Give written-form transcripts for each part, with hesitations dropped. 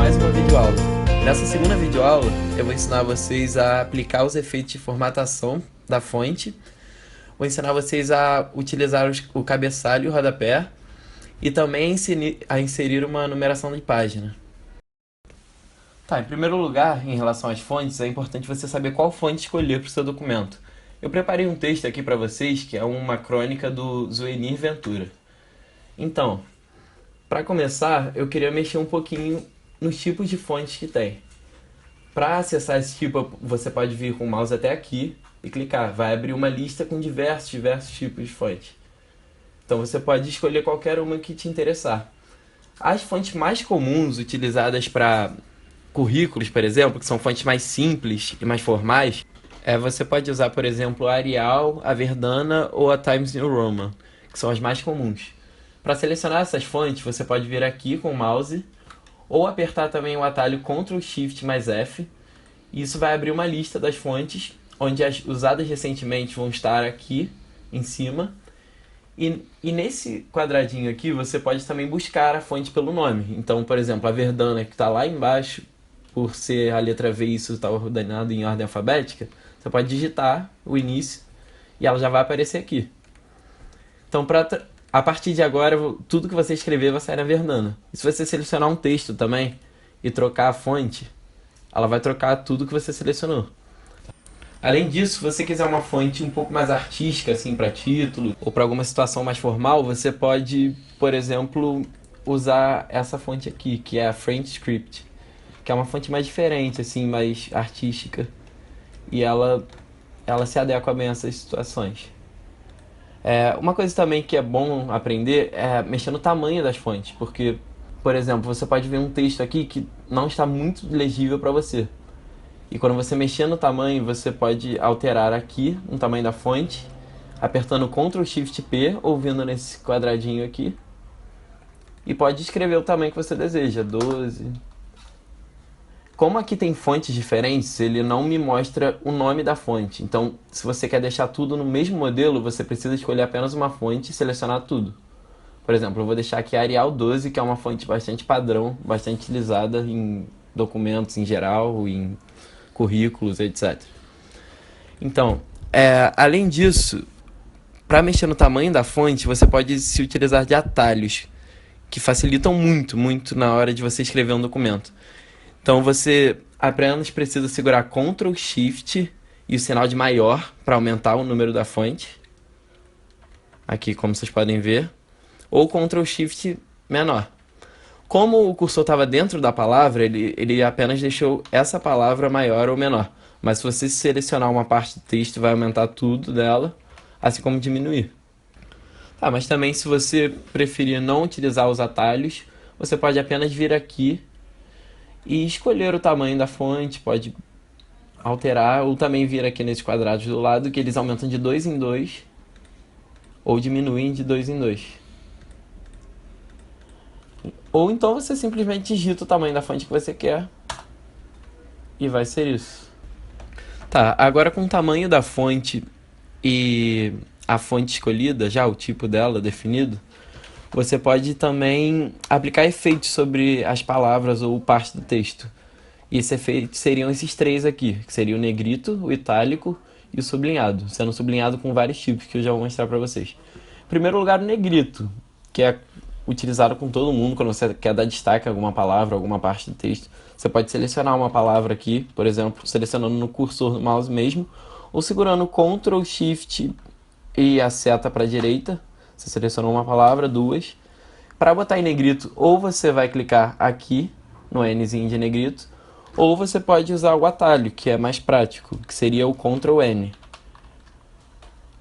mais uma videoaula. Nessa segunda videoaula, eu vou ensinar vocês a aplicar os efeitos de formatação da fonte, vou ensinar vocês a utilizar o cabeçalho e o rodapé, e também a inserir uma numeração de página. Tá, em primeiro lugar, em relação às fontes, é importante você saber qual fonte escolher para o seu documento. Eu preparei um texto aqui para vocês, que é uma crônica do Zuenir Ventura. Então, para começar, eu queria mexer um pouquinho nos tipos de fontes que tem. Para acessar esse tipo, você pode vir com o mouse até aqui e clicar. Vai abrir uma lista com diversos tipos de fonte. Então você pode escolher qualquer uma que te interessar. As fontes mais comuns utilizadas para currículos, por exemplo, que são fontes mais simples e mais formais, você pode usar, por exemplo, a Arial, a Verdana ou a Times New Roman, que são as mais comuns. Para selecionar essas fontes, você pode vir aqui com o mouse ou apertar também o atalho Ctrl Shift mais F. E isso vai abrir uma lista das fontes, onde as usadas recentemente vão estar aqui em cima. E nesse quadradinho aqui você pode também buscar a fonte pelo nome. Então, por exemplo, a Verdana, que está lá embaixo, por ser a letra V e isso está ordenado em ordem alfabética, você pode digitar o início e ela já vai aparecer aqui. Então, a partir de agora, tudo que você escrever vai sair na Verdana. E se você selecionar um texto também e trocar a fonte, ela vai trocar tudo que você selecionou. Além disso, se você quiser uma fonte um pouco mais artística, assim, para título, ou para alguma situação mais formal, você pode, por exemplo, usar essa fonte aqui, que é a French Script, que é uma fonte mais diferente, assim, mais artística, e ela se adequa bem a essas situações. Uma coisa também que é bom aprender é mexer no tamanho das fontes, porque, por exemplo, você pode ver um texto aqui que não está muito legível para você. E quando você mexer no tamanho, você pode alterar aqui o tamanho da fonte, apertando Ctrl Shift P ou vindo nesse quadradinho aqui. E pode escrever o tamanho que você deseja, 12. Como aqui tem fontes diferentes, ele não me mostra o nome da fonte. Então, se você quer deixar tudo no mesmo modelo, você precisa escolher apenas uma fonte e selecionar tudo. Por exemplo, eu vou deixar aqui a Arial 12, que é uma fonte bastante padrão, bastante utilizada em documentos em geral, em currículos, etc. Então, além disso, para mexer no tamanho da fonte, você pode se utilizar de atalhos, que facilitam muito na hora de você escrever um documento. Então, você apenas precisa segurar Ctrl Shift e o sinal de maior para aumentar o número da fonte. Aqui, como vocês podem ver. Ou Ctrl Shift menor. Como o cursor estava dentro da palavra, ele apenas deixou essa palavra maior ou menor. Mas se você selecionar uma parte do texto, vai aumentar tudo dela, assim como diminuir. Tá, mas também se você preferir não utilizar os atalhos, você pode apenas vir aqui e escolher o tamanho da fonte, pode alterar, ou também vir aqui nesses quadrados do lado, que eles aumentam de 2 em 2, ou diminuem de 2 em 2. Ou então você simplesmente digita o tamanho da fonte que você quer e vai ser isso. Tá, agora com o tamanho da fonte e a fonte escolhida, já o tipo dela definido, você pode também aplicar efeitos sobre as palavras ou parte do texto. E esses efeitos seriam esses três aqui, que seria o negrito, o itálico e o sublinhado, sendo sublinhado com vários tipos que eu já vou mostrar para vocês. Em primeiro lugar, o negrito, que é utilizado com todo mundo quando você quer dar destaque a alguma palavra, alguma parte do texto. Você pode selecionar uma palavra aqui, por exemplo, selecionando no cursor do mouse mesmo, ou segurando Ctrl Shift e a seta para a direita. Você selecionou uma palavra, duas. Para botar em negrito, ou você vai clicar aqui no Nzinho de negrito, ou você pode usar o atalho, que é mais prático, que seria o Ctrl N.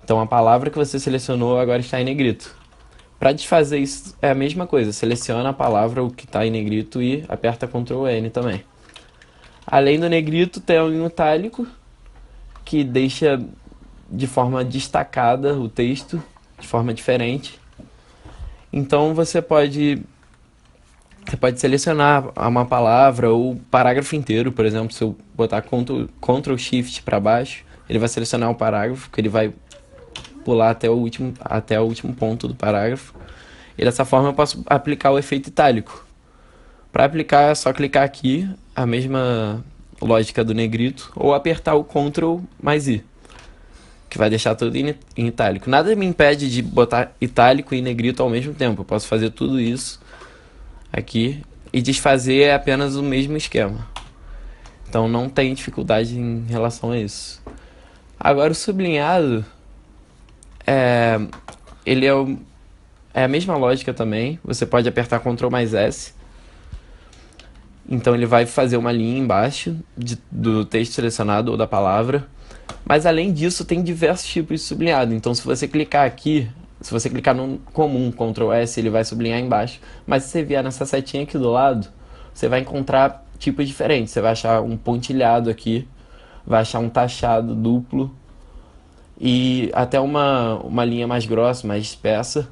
Então a palavra que você selecionou agora está em negrito. Para desfazer isso é a mesma coisa, seleciona a palavra, o que está em negrito, e aperta Ctrl N também. Além do negrito, tem o itálico, que deixa de forma destacada o texto, de forma diferente. Então você pode selecionar uma palavra ou parágrafo inteiro, por exemplo, se eu botar Ctrl Shift para baixo, ele vai selecionar o parágrafo, que ele vai pular até o último ponto do parágrafo. E dessa forma eu posso aplicar o efeito itálico. Para aplicar é só clicar aqui, a mesma lógica do negrito, ou apertar o Ctrl mais I, que vai deixar tudo em itálico. Nada me impede de botar itálico e negrito ao mesmo tempo. Eu posso fazer tudo isso aqui e desfazer é apenas o mesmo esquema. Então não tem dificuldade em relação a isso. Agora o sublinhado ele é a mesma lógica também. Você pode apertar Ctrl mais S. Então ele vai fazer uma linha embaixo do texto selecionado ou da palavra. Mas além disso, tem diversos tipos de sublinhado. Então se você clicar aqui, se você clicar no comum, Ctrl S, ele vai sublinhar embaixo. Mas se você vier nessa setinha aqui do lado, você vai encontrar tipos diferentes. Você vai achar um pontilhado aqui, vai achar um taxado duplo e até uma linha mais grossa, mais espessa.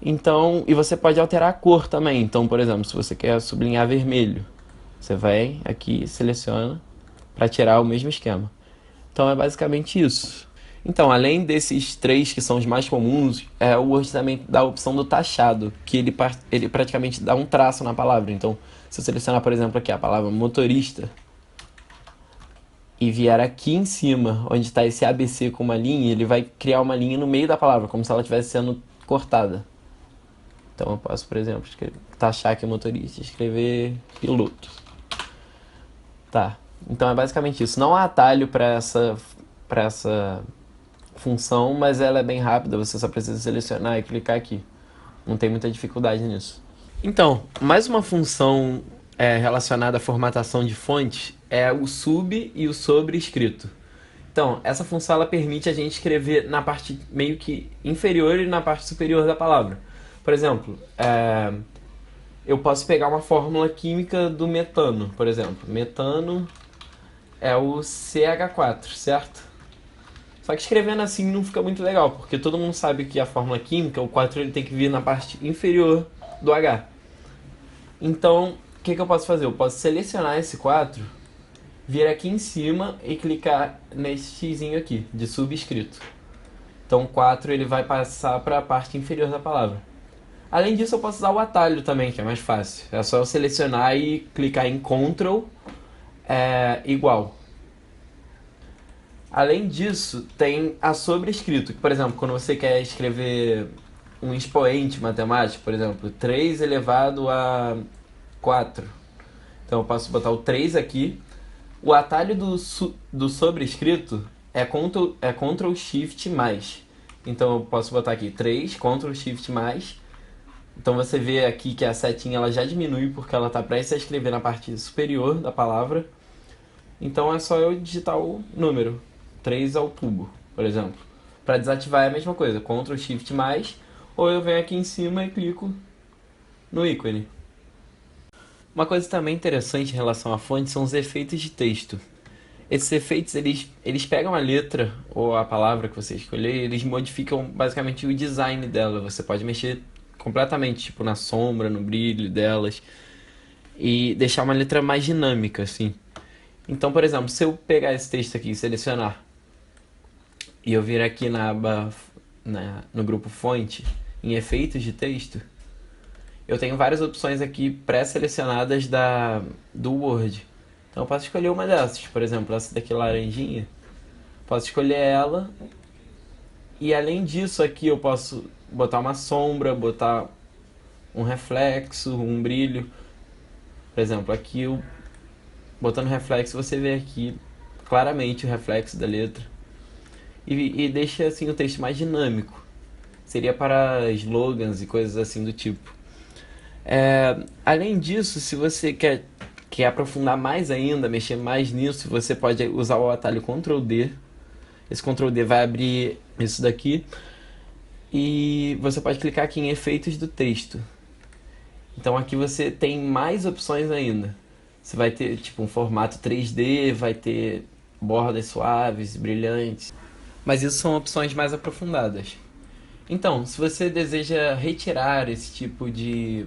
Então, e você pode alterar a cor também. Então, por exemplo, se você quer sublinhar vermelho, você vai aqui e seleciona para tirar o mesmo esquema. Então é basicamente isso. Então, além desses três que são os mais comuns, o Word também dá a opção do taxado, que ele praticamente dá um traço na palavra. Então, se eu selecionar, por exemplo, aqui a palavra motorista e vier aqui em cima, onde está esse ABC com uma linha, ele vai criar uma linha no meio da palavra, como se ela estivesse sendo cortada. Então eu posso, por exemplo, taxar aqui motorista e escrever piloto. Tá. Então é basicamente isso. Não há atalho para essa função, mas ela é bem rápida. Você só precisa selecionar e clicar aqui. Não tem muita dificuldade nisso. Então, mais uma função relacionada à formatação de fonte é o sub e o sobrescrito. Então, essa função ela permite a gente escrever na parte meio que inferior e na parte superior da palavra. Por exemplo, eu posso pegar uma fórmula química do metano, por exemplo. Metano é o CH4, certo? Só que escrevendo assim não fica muito legal, porque todo mundo sabe que a fórmula química, o 4 ele tem que vir na parte inferior do H. Então, o que eu posso fazer? Eu posso selecionar esse 4, vir aqui em cima e clicar nesse xizinho aqui, de subscrito. Então o 4 ele vai passar para a parte inferior da palavra. Além disso, eu posso usar o atalho também, que é mais fácil. É só eu selecionar e clicar em Ctrl igual. Além disso, tem a sobrescrito, que, por exemplo, quando você quer escrever um expoente matemático, por exemplo, 3 elevado a 4. Então eu posso botar o 3 aqui. O atalho do sobrescrito é Ctrl Shift mais. Então eu posso botar aqui 3, Ctrl Shift mais. Então você vê aqui que a setinha ela já diminui porque ela está prestes a escrever na parte superior da palavra. Então é só eu digitar o número 3 ao cubo, por exemplo. Para desativar é a mesma coisa, Ctrl Shift mais, ou eu venho aqui em cima e clico no ícone. Uma coisa também interessante em relação à fonte são os efeitos de texto. Esses efeitos, eles pegam a letra ou a palavra que você escolher e eles modificam basicamente o design dela. Você pode mexer completamente, tipo, na sombra, no brilho delas e deixar uma letra mais dinâmica, assim. Então, por exemplo, se eu pegar esse texto aqui e selecionar e eu vir aqui na aba, no grupo fonte, em efeitos de texto, eu tenho várias opções aqui pré-selecionadas do Word. Então eu posso escolher uma dessas, por exemplo, essa daqui laranjinha. Posso escolher ela. E além disso aqui eu posso botar uma sombra, botar um reflexo, um brilho. Por exemplo, aqui eu botando reflexo você vê aqui claramente o reflexo da letra. E deixa assim o texto mais dinâmico. Seria para slogans e coisas assim do tipo. Além disso, se você quer aprofundar mais ainda, mexer mais nisso, você pode usar o atalho Ctrl D. Esse Ctrl D vai abrir isso daqui. E você pode clicar aqui em efeitos do texto. Então aqui você tem mais opções ainda. Você vai ter tipo um formato 3D, vai ter bordas suaves, brilhantes. Mas isso são opções mais aprofundadas. Então, se você deseja retirar esse tipo de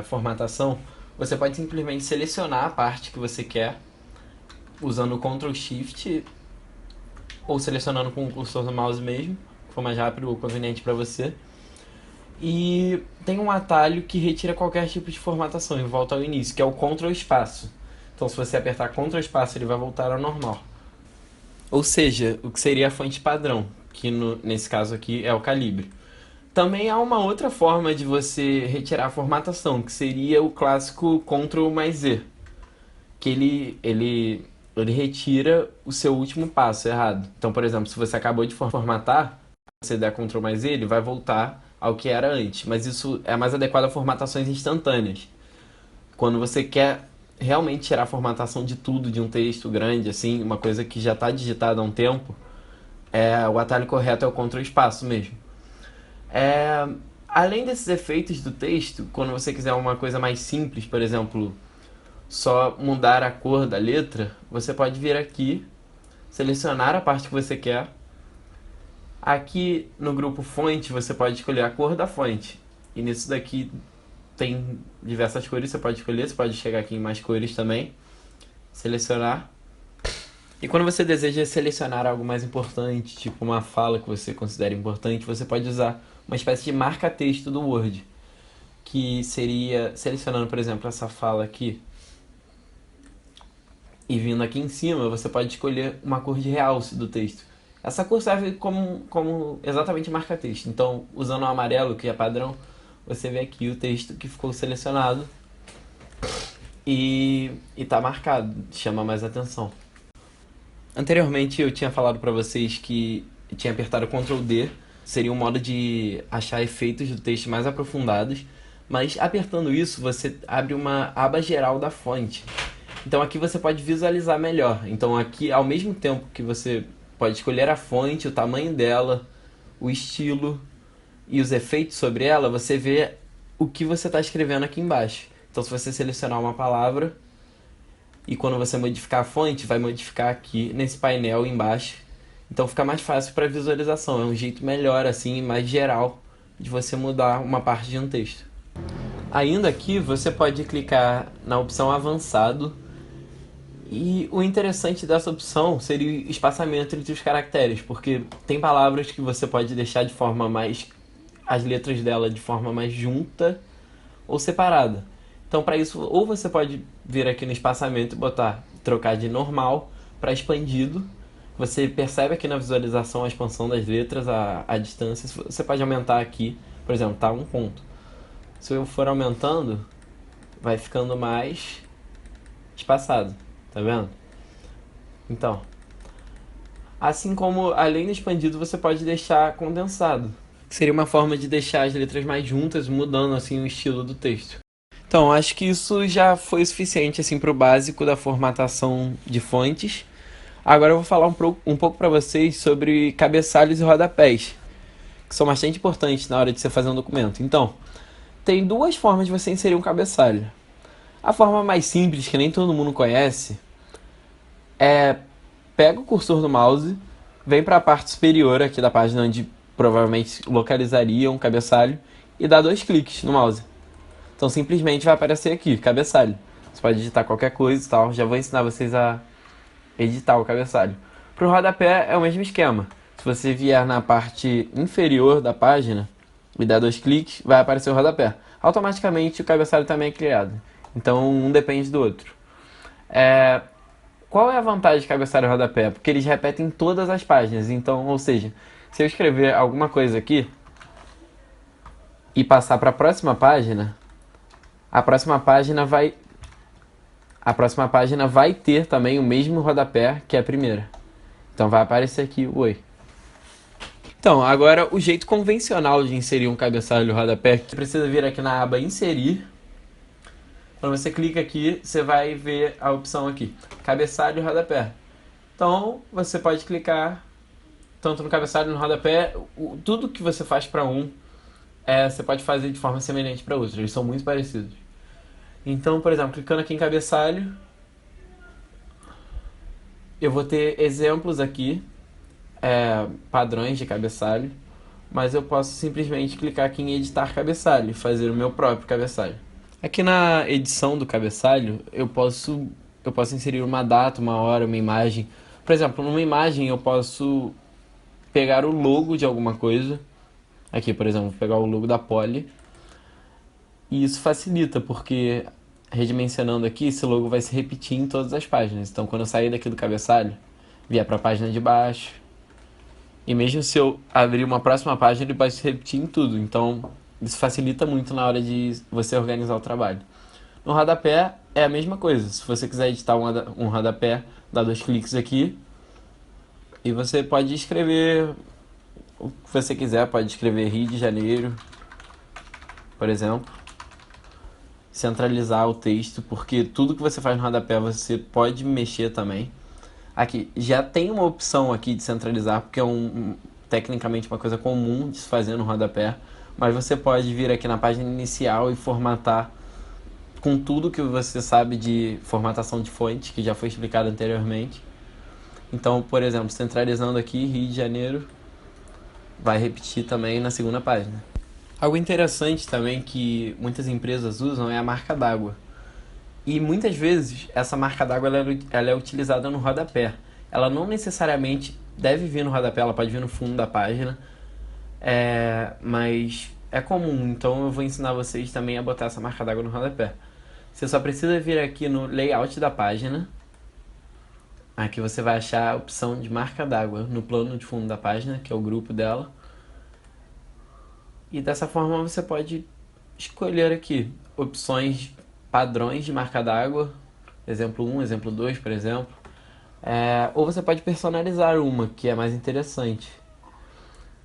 formatação, você pode simplesmente selecionar a parte que você quer, usando o Ctrl Shift, ou selecionando com o cursor do mouse mesmo, que for mais rápido ou conveniente para você. E tem um atalho que retira qualquer tipo de formatação e volta ao início, que é o Ctrl Espaço. Então, se você apertar Ctrl Espaço, ele vai voltar ao normal. Ou seja, o que seria a fonte padrão, que nesse caso aqui é o calibre. Também há uma outra forma de você retirar a formatação, que seria o clássico Ctrl mais Z, que ele retira o seu último passo errado. Então, por exemplo, se você acabou de formatar, você der Ctrl mais Z, ele vai voltar ao que era antes. Mas isso é mais adequado a formatações instantâneas. Quando você quer realmente tirar a formatação de tudo, de um texto grande, assim, uma coisa que já está digitada há um tempo, o atalho correto é o Ctrl espaço mesmo. É, além desses efeitos do texto, quando você quiser uma coisa mais simples, por exemplo, só mudar a cor da letra, você pode vir aqui, selecionar a parte que você quer. Aqui no grupo fonte, você pode escolher a cor da fonte. E nisso daqui tem diversas cores, você pode escolher, você pode chegar aqui em mais cores também, selecionar. E quando você deseja selecionar algo mais importante, tipo uma fala que você considera importante, você pode usar uma espécie de marca-texto do Word, que seria selecionando, por exemplo, essa fala aqui e vindo aqui em cima, você pode escolher uma cor de realce do texto. Essa cor serve como exatamente marca-texto. Então, usando o amarelo, que é padrão, você vê aqui o texto que ficou selecionado e está marcado, chama mais atenção. Anteriormente eu tinha falado para vocês que tinha apertado Ctrl D, seria um modo de achar efeitos do texto mais aprofundados, mas apertando isso você abre uma aba geral da fonte. Então aqui você pode visualizar melhor. Então aqui, ao mesmo tempo que você pode escolher a fonte, o tamanho dela, o estilo e os efeitos sobre ela, você vê o que você está escrevendo aqui embaixo. Então se você selecionar uma palavra e quando você modificar a fonte, vai modificar aqui nesse painel embaixo. Então fica mais fácil para visualização, é um jeito melhor assim, mais geral de você mudar uma parte de um texto. Ainda aqui você pode clicar na opção avançado. E o interessante dessa opção seria o espaçamento entre os caracteres, porque tem palavras que você pode deixar de forma mais... as letras dela de forma mais junta ou separada. Então, para isso, ou você pode vir aqui no espaçamento e trocar de normal para expandido. Você percebe aqui na visualização a expansão das letras, a distância. Você pode aumentar aqui, por exemplo, tá 1 ponto. Se eu for aumentando, vai ficando mais espaçado. Tá vendo? Então, assim como além do expandido, você pode deixar condensado. Seria uma forma de deixar as letras mais juntas, mudando assim o estilo do texto. Então, acho que isso já foi suficiente assim para o básico da formatação de fontes. Agora eu vou falar um pouco para vocês sobre cabeçalhos e rodapés, que são bastante importantes na hora de você fazer um documento. Então, tem duas formas de você inserir um cabeçalho. A forma mais simples, que nem todo mundo conhece, pega o cursor do mouse, vem para a parte superior aqui da página onde provavelmente localizaria um cabeçalho e dá 2 cliques no mouse. Então simplesmente vai aparecer aqui, cabeçalho. Você pode editar qualquer coisa e tal, já vou ensinar vocês a editar o cabeçalho. Para o rodapé é o mesmo esquema. Se você vier na parte inferior da página e der 2 cliques, vai aparecer o rodapé. Automaticamente o cabeçalho também é criado. Então um depende do outro. Qual é a vantagem de cabeçalho e rodapé? Porque eles repetem todas as páginas. Então, ou seja, se eu escrever alguma coisa aqui e passar para a próxima página vai ter também o mesmo rodapé que a primeira. Então vai aparecer aqui o oi. Então, agora o jeito convencional de inserir um cabeçalho e rodapé, você precisa vir aqui na aba inserir. Quando você clica aqui, você vai ver a opção aqui, cabeçalho e rodapé. Então, você pode clicar tanto no cabeçalho e no rodapé. Tudo que você faz para você pode fazer de forma semelhante para outro. Eles são muito parecidos. Então, por exemplo, clicando aqui em cabeçalho, eu vou ter exemplos aqui, padrões de cabeçalho, mas eu posso simplesmente clicar aqui em editar cabeçalho e fazer o meu próprio cabeçalho. Aqui na edição do cabeçalho, eu posso inserir uma data, uma hora, uma imagem. Por exemplo, numa imagem eu posso pegar o logo de alguma coisa Aqui, por exemplo, vou pegar o logo da Poli. E isso facilita, porque redimensionando aqui, esse logo vai se repetir em todas as páginas. Então, quando eu sair daqui do cabeçalho, vier para a página de baixo, e mesmo se eu abrir uma próxima página, ele vai se repetir em tudo. Então, isso facilita muito na hora de você organizar o trabalho. No rodapé é a mesma coisa. Se você quiser editar um rodapé, dá 2 cliques aqui e você pode escrever o que você quiser. Pode escrever Rio de Janeiro, por exemplo. Centralizar o texto, porque tudo que você faz no rodapé você pode mexer também. Aqui, já tem uma opção aqui de centralizar, porque é tecnicamente uma coisa comum de se fazer no rodapé, mas você pode vir aqui na página inicial e formatar com tudo que você sabe de formatação de fonte, que já foi explicado anteriormente. Então, por exemplo, centralizando aqui, Rio de Janeiro, vai repetir também na segunda página. Algo interessante também que muitas empresas usam é a marca d'água. E muitas vezes essa marca d'água ela é utilizada no rodapé. Ela não necessariamente deve vir no rodapé, ela pode vir no fundo da página, mas é comum, então eu vou ensinar vocês também a botar essa marca d'água no rodapé. Você só precisa vir aqui no layout da página. Aqui você vai achar a opção de marca d'água no plano de fundo da página, que é o grupo dela. E dessa forma você pode escolher aqui opções padrões de marca d'água, exemplo 1, exemplo 2, por exemplo. Ou você pode personalizar uma, que é mais interessante.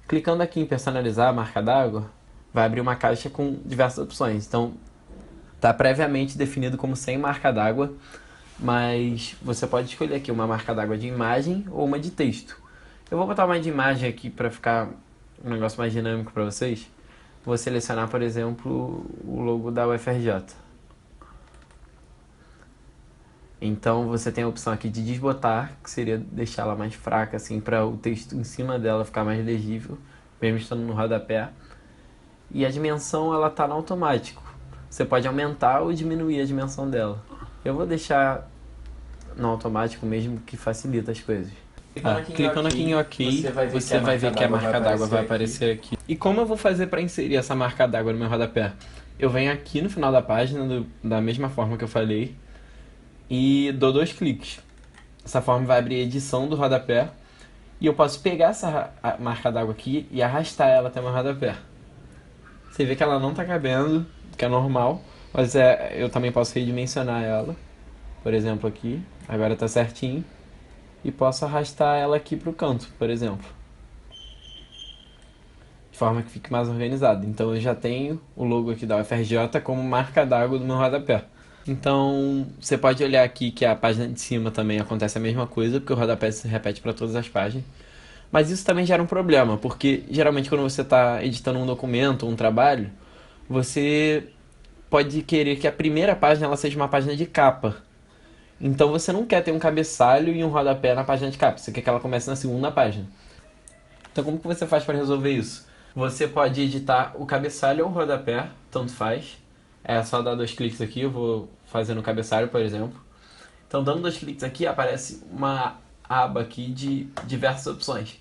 Clicando aqui em personalizar a marca d'água, vai abrir uma caixa com diversas opções. Então, está previamente definido como sem marca d'água, mas você pode escolher aqui uma marca d'água de imagem ou uma de texto. Eu vou botar uma de imagem aqui para ficar um negócio mais dinâmico para vocês. Vou selecionar, por exemplo, o logo da UFRJ. Então você tem a opção aqui de desbotar, que seria deixar ela mais fraca, assim, para o texto em cima dela ficar mais legível, mesmo estando no rodapé. E a dimensão ela tá no automático. Você pode aumentar ou diminuir a dimensão dela. Eu vou deixar no automático mesmo, que facilita as coisas. Clicando aqui em OK, você vai ver que a marca d'água vai aparecer aqui. E como eu vou fazer para inserir essa marca d'água no meu rodapé? Eu venho aqui no final da página, da mesma forma que eu falei, e dou 2 cliques. Dessa forma vai abrir a edição do rodapé, e eu posso pegar essa marca d'água aqui e arrastar ela até o meu rodapé. Você vê que ela não está cabendo, que é normal, mas eu também posso redimensionar ela. Por exemplo aqui, agora está certinho. E posso arrastar ela aqui para o canto, por exemplo. De forma que fique mais organizado. Então eu já tenho o logo aqui da UFRJ como marca d'água do meu rodapé. Então você pode olhar aqui que a página de cima também acontece a mesma coisa, porque o rodapé se repete para todas as páginas. Mas isso também gera um problema, porque geralmente quando você está editando um documento, um trabalho, você pode querer que a primeira página ela seja uma página de capa. Então você não quer ter um cabeçalho e um rodapé na página de capa, você quer que ela comece na segunda página. Então como que você faz para resolver isso? Você pode editar o cabeçalho ou o rodapé, tanto faz. É só dar 2 cliques aqui, eu vou fazer no cabeçalho, por exemplo. Então dando 2 cliques aqui, aparece uma aba aqui de diversas opções.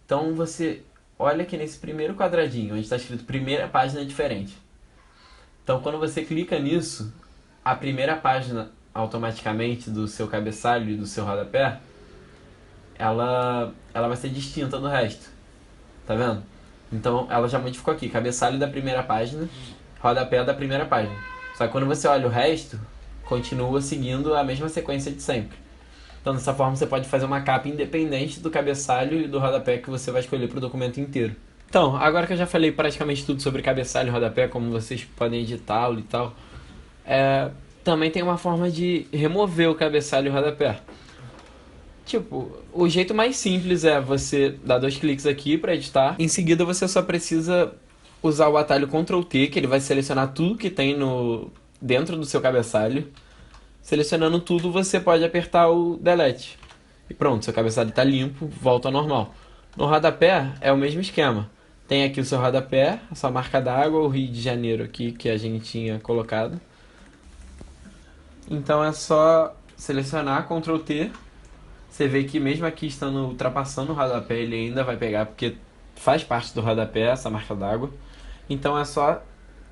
Então você olha aqui nesse primeiro quadradinho, onde está escrito primeira página diferente. Então quando você clica nisso, a primeira página automaticamente do seu cabeçalho e do seu rodapé, ela vai ser distinta do resto. Tá vendo? Então ela já modificou aqui, cabeçalho da primeira página, rodapé da primeira página. Só que quando você olha o resto, continua seguindo a mesma sequência de sempre. Então dessa forma você pode fazer uma capa independente do cabeçalho e do rodapé que você vai escolher para o documento inteiro. Então, agora que eu já falei praticamente tudo sobre cabeçalho e rodapé, como vocês podem editá-lo e tal, também tem uma forma de remover o cabeçalho e o rodapé. Tipo, o jeito mais simples é você dar 2 cliques aqui para editar. Em seguida você só precisa usar o atalho Ctrl T, que ele vai selecionar tudo que tem dentro do seu cabeçalho. Selecionando tudo, você pode apertar o Delete. E pronto, seu cabeçalho está limpo, volta ao normal. No rodapé é o mesmo esquema. Tem aqui o seu rodapé, a sua marca d'água, o Rio de Janeiro aqui que a gente tinha colocado. Então é só selecionar Ctrl T. Você vê que mesmo aqui estando ultrapassando o rodapé, ele ainda vai pegar, porque faz parte do rodapé, essa marca d'água. Então é só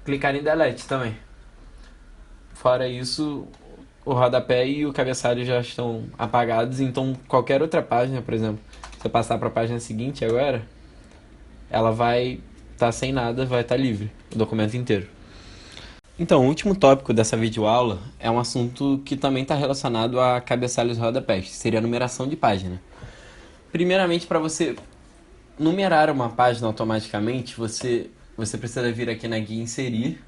clicar em Delete também. Fora isso, o rodapé e o cabeçalho já estão apagados, então qualquer outra página, por exemplo, se eu passar para a página seguinte agora, ela vai estar sem nada, vai estar livre, o documento inteiro. Então, o último tópico dessa videoaula é um assunto que também está relacionado a cabeçalhos e rodapés, seria a numeração de página. Primeiramente, para você numerar uma página automaticamente, você precisa vir aqui na guia Inserir.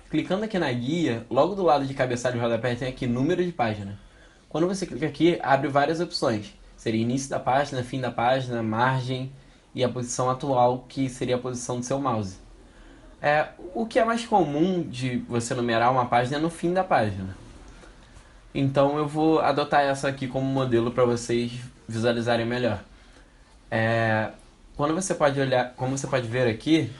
Clicando aqui na guia, logo do lado de cabeçalho e rodapé tem aqui número de página. Quando você clica aqui, abre várias opções. Seria início da página, fim da página, margem e a posição atual, que seria a posição do seu mouse. O que é mais comum de você numerar uma página é no fim da página. Então eu vou adotar essa aqui como modelo para vocês visualizarem melhor. Como você pode ver aqui,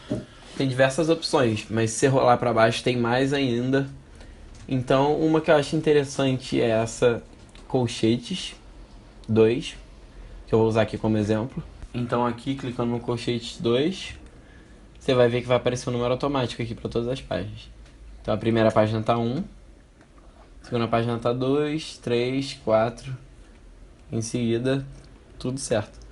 tem diversas opções, mas se você rolar para baixo tem mais ainda. Então uma que eu acho interessante é essa colchetes 2, que eu vou usar aqui como exemplo. Então aqui, clicando no colchetes 2, você vai ver que vai aparecer um número automático aqui para todas as páginas. Então a primeira página está 1, a segunda página está 2, 3, 4, em seguida tudo certo.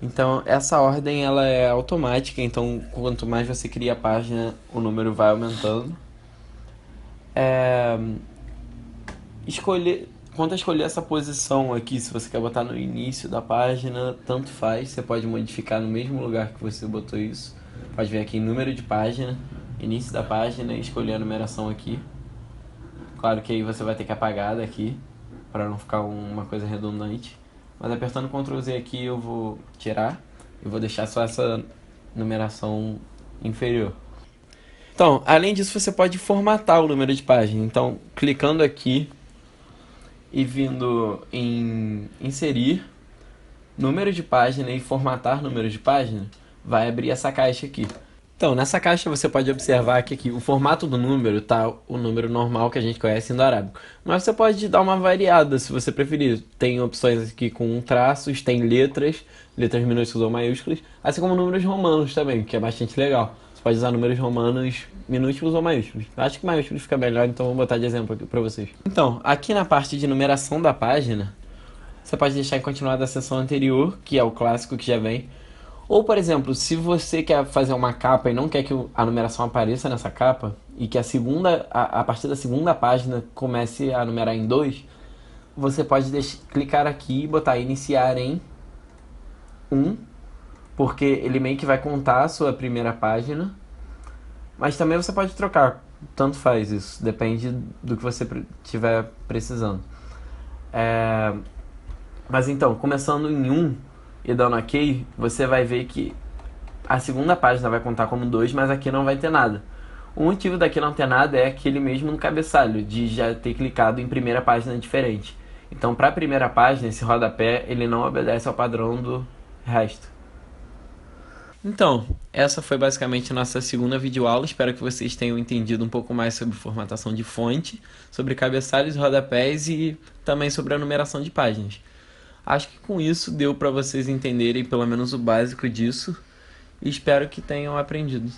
Então essa ordem ela é automática, então quanto mais você cria a página, o número vai aumentando. Quanto a escolher essa posição aqui, se você quer botar no início da página, tanto faz, você pode modificar no mesmo lugar que você botou isso. Pode vir aqui em número de página, início da página e escolher a numeração aqui. Claro que aí você vai ter que apagar daqui, para não ficar uma coisa redundante. Mas apertando Ctrl Z aqui eu vou tirar e vou deixar só essa numeração inferior. Então, além disso, você pode formatar o número de página. Então, clicando aqui e vindo em inserir, número de página e formatar número de página, vai abrir essa caixa aqui. Então, nessa caixa você pode observar que aqui o formato do número tá o número normal que a gente conhece no arábico. Mas você pode dar uma variada se você preferir. Tem opções aqui com traços, tem letras minúsculas ou maiúsculas, assim como números romanos também, que é bastante legal. Você pode usar números romanos minúsculos ou maiúsculos. Acho que maiúsculos fica melhor, então vou botar de exemplo aqui para vocês. Então, aqui na parte de numeração da página, você pode deixar em continuar da seção anterior, que é o clássico que já vem. Ou, por exemplo, se você quer fazer uma capa e não quer que a numeração apareça nessa capa, e que a partir da segunda página comece a numerar em 2, você pode clicar aqui e botar iniciar em 1, porque ele meio que vai contar a sua primeira página. Mas também você pode trocar, tanto faz isso, depende do que você estiver precisando. Mas então, começando em 1 e dando OK, você vai ver que a segunda página vai contar como 2, mas aqui não vai ter nada. O motivo daqui não ter nada é aquele mesmo no cabeçalho, de já ter clicado em primeira página diferente. Então, para a primeira página, esse rodapé, ele não obedece ao padrão do resto. Então, essa foi basicamente a nossa segunda videoaula. Espero que vocês tenham entendido um pouco mais sobre formatação de fonte, sobre cabeçalhos e rodapés e também sobre a numeração de páginas. Acho que com isso deu para vocês entenderem pelo menos o básico disso e espero que tenham aprendido.